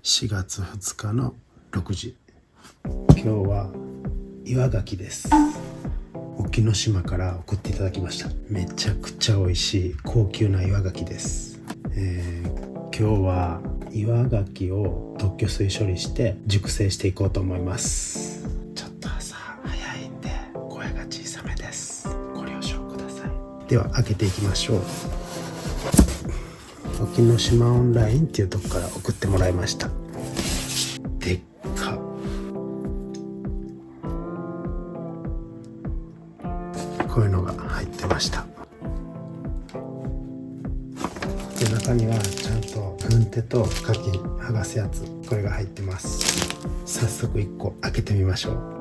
4月2日の6時。今日は岩牡蠣です。沖ノ島から送っていただきました。めちゃくちゃ美味しい高級な岩牡蠣です。今日は岩牡蠣を特許水処理して熟成していこうと思います。ちょっと朝早いんで声が小さめです。ご了承ください。では開けていきましょう。沖ノ島オンラインっていうとこから送ってもらいました。でっか。こういうのが入ってました。で、中にはちゃんと軍手と牡蠣剥がすやつ、これが入ってます。早速1個開けてみましょう。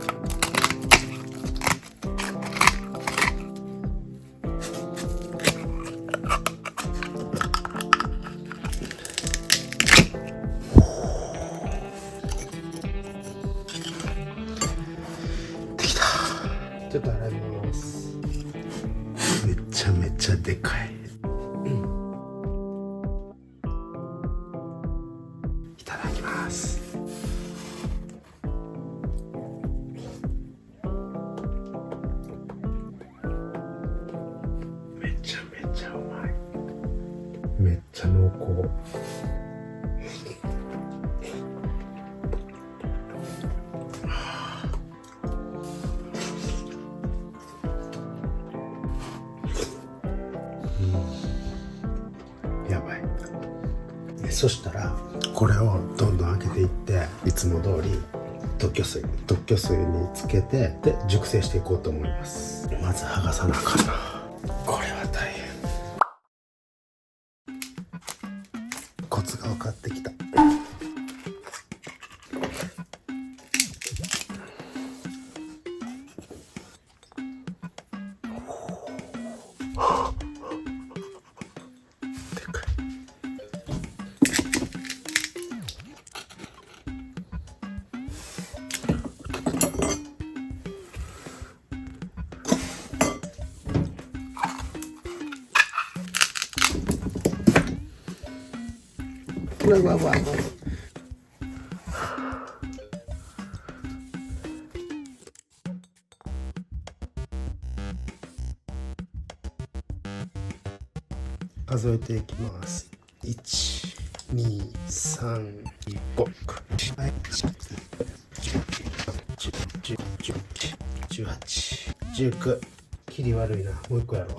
ちょっと洗います。めちゃめちゃでかい。いただきます。めちゃめちゃうまい。めっちゃ濃厚。やばい。そしたらこれをどんどん開けていって、いつも通り特許水につけて、で熟成していこうと思います。まず剥がさなあかんな。これは大変。コツが分かってきた。わわわわ。数えていきます。1、2、3、5、18、19。切り悪いな。もう一個やろう。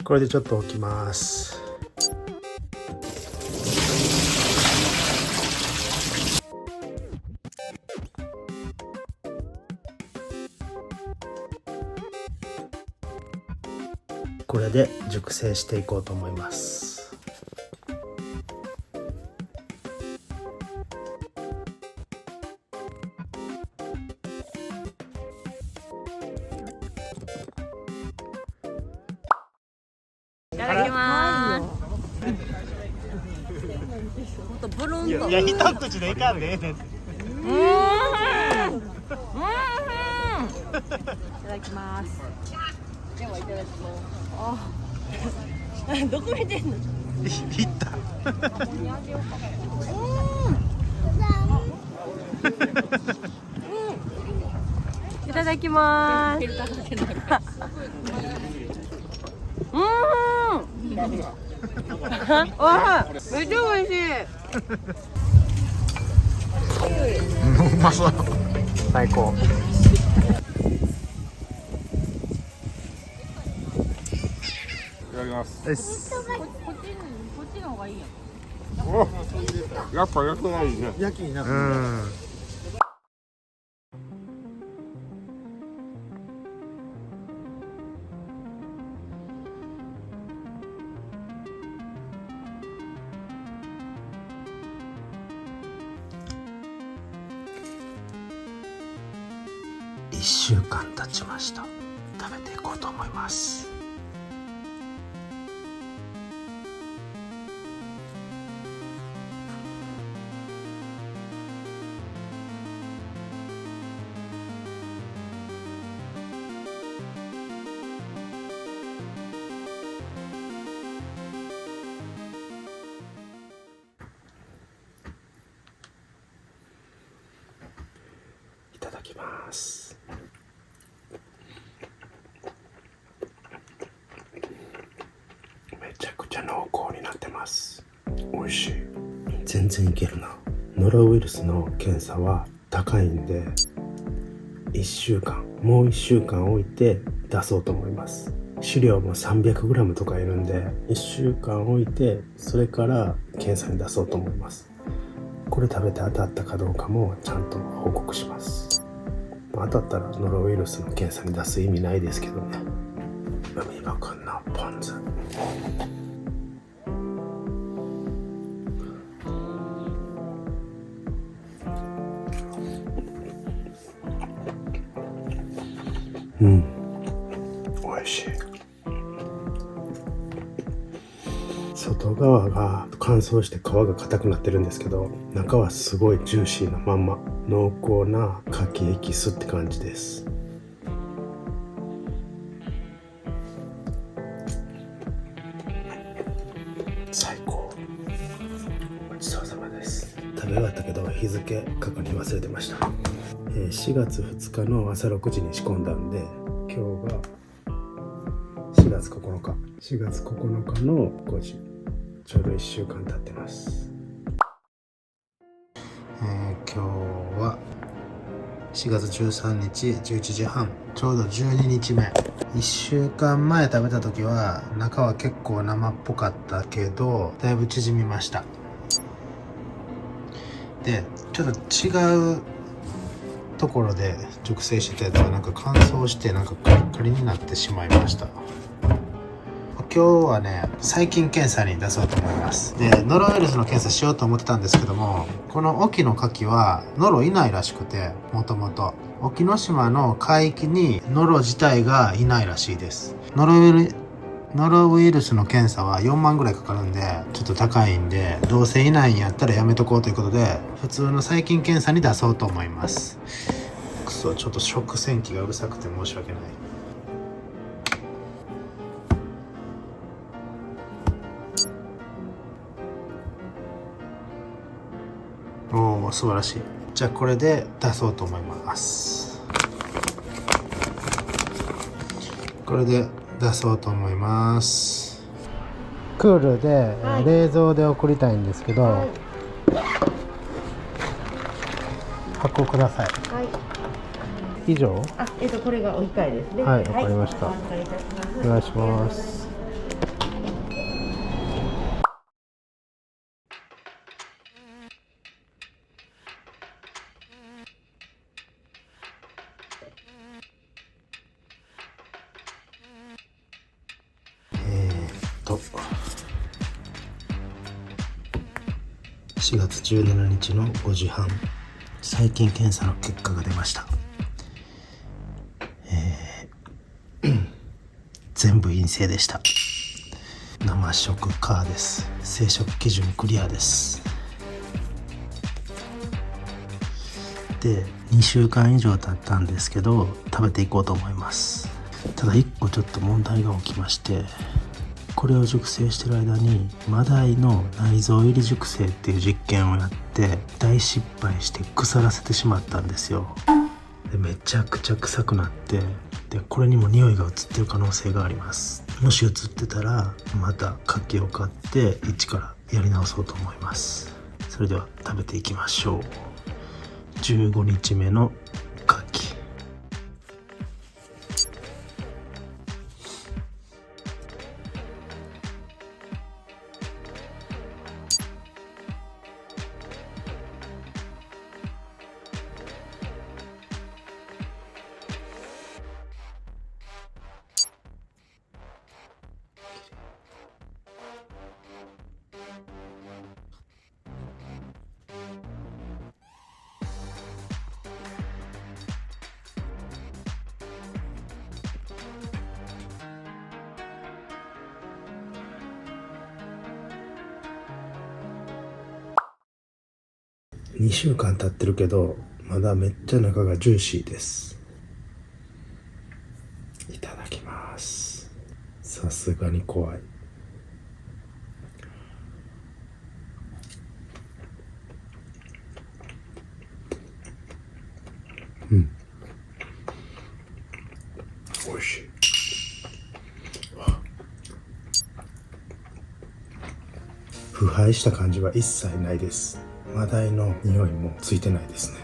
これでちょっと置きます。これで熟成していこうと思います。いただきます。ほんとブルンと。いや一口でいかんでええねん。いただきます。ではいただきます。あ、どこ見てんの？いった。いただきます。わあ、めっちゃ美味しい。うまそう。最高。いただきます。こっちの方がいいやん。お、やっぱ焼くがいいね。焼きになる。1週間経ちました。食べていこうと思います。だきます。めちゃくちゃ濃厚になってます。美味しい。全然いけるな。ノロウイルスの検査は高いんで、もう1週間置いて出そうと思います。資料も 300g とかいるんで、1週間置いてそれから検査に出そうと思います。これ食べて当たったかどうかもちゃんと報告します。当たったらノロウイルスの検査に出す意味ないですけどね。海のくんのポン酢。美味しい。外側が乾燥して皮が硬くなってるんですけど、中はすごいジューシーなまんま、濃厚な牡蠣エキスって感じです。最高。ごちそうさまです。食べ終わったけど日付確認忘れてました。4月2日の朝6時に仕込んだんで、今日が4月9日の5時、ちょうど1週間経ってます。今日は4月13日11時半、ちょうど12日目。1週間前食べた時は中は結構生っぽかったけど、だいぶ縮みました。でちょっと違うところで熟成してたやつがなんか乾燥してなんかカリカリになってしまいました。今日はね、細菌検査に出そうと思います。で、ノロウイルスの検査しようと思ってたんですけども、この隠岐の牡蠣はノロいないらしくて、もともと沖ノ島の海域にノロ自体がいないらしいです。ノロウイルスの検査は4万ぐらいかかるんで、ちょっと高いんで、どうせいないんやったらやめとこうということで、普通の細菌検査に出そうと思います。くそ、ちょっと食洗機がうるさくて申し訳ない。おー、素晴らしい。じゃあこれで出そうと思います。これで出そうと思います。クールで、冷蔵で送りたいんですけど、箱ください。以上？これがお控えですね。はい、わかりました。お預かりいたします。お願いします。4月17日の5時半、細菌検査の結果が出ました。全部陰性でした。生食カーです。生殖基準クリアです。で、2週間以上経ったんですけど、食べていこうと思います。ただ1個ちょっと問題が起きまして、これを熟成してる間にマダイの内臓入り熟成っていう実験をやって大失敗して腐らせてしまったんですよ。でめちゃくちゃ臭くなって、でこれにも匂いが移ってる可能性があります。もし移ってたらまた牡蠣を買って一からやり直そうと思います。それでは食べていきましょう。15日目の牡蠣。2週間経ってるけどまだめっちゃ中がジューシーです。いただきます。さすがに怖い。うん。生した感じは一切ないです。マダイの匂いもついてないですね。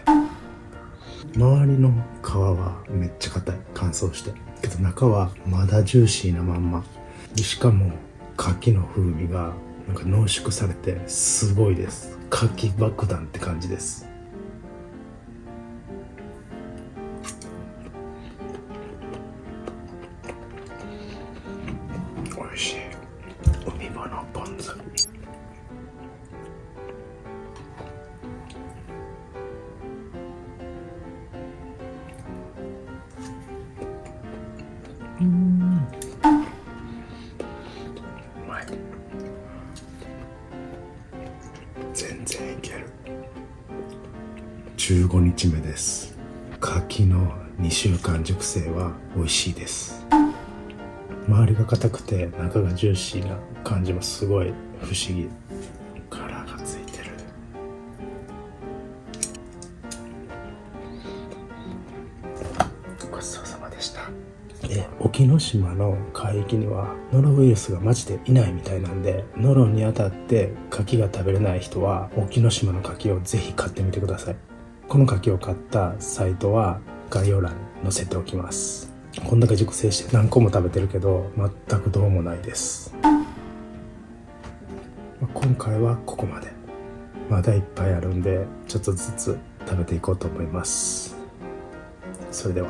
周りの皮はめっちゃ硬い、乾燥してけど中はまだジューシーなまんまで、しかも牡蠣の風味がなんか濃縮されてすごいです。牡蠣爆弾って感じです。おいしい。海場のポン酢。うまい。全然いける。15日目です。牡蠣の2週間熟成は美味しいです。周りが硬くて中がジューシーな感じもすごい不思議。殻がついてる。ごちそうさまでした。沖ノ島の海域にはノロウイルスがマジでいないみたいなんで、ノロに当たって牡蠣が食べれない人は沖ノ島の牡蠣をぜひ買ってみてください。この牡蠣を買ったサイトは概要欄に載せておきます。こんだけ熟成して何個も食べてるけど全くどうもないです。今回はここまで。まだいっぱいあるんでちょっとずつ食べていこうと思います。それでは。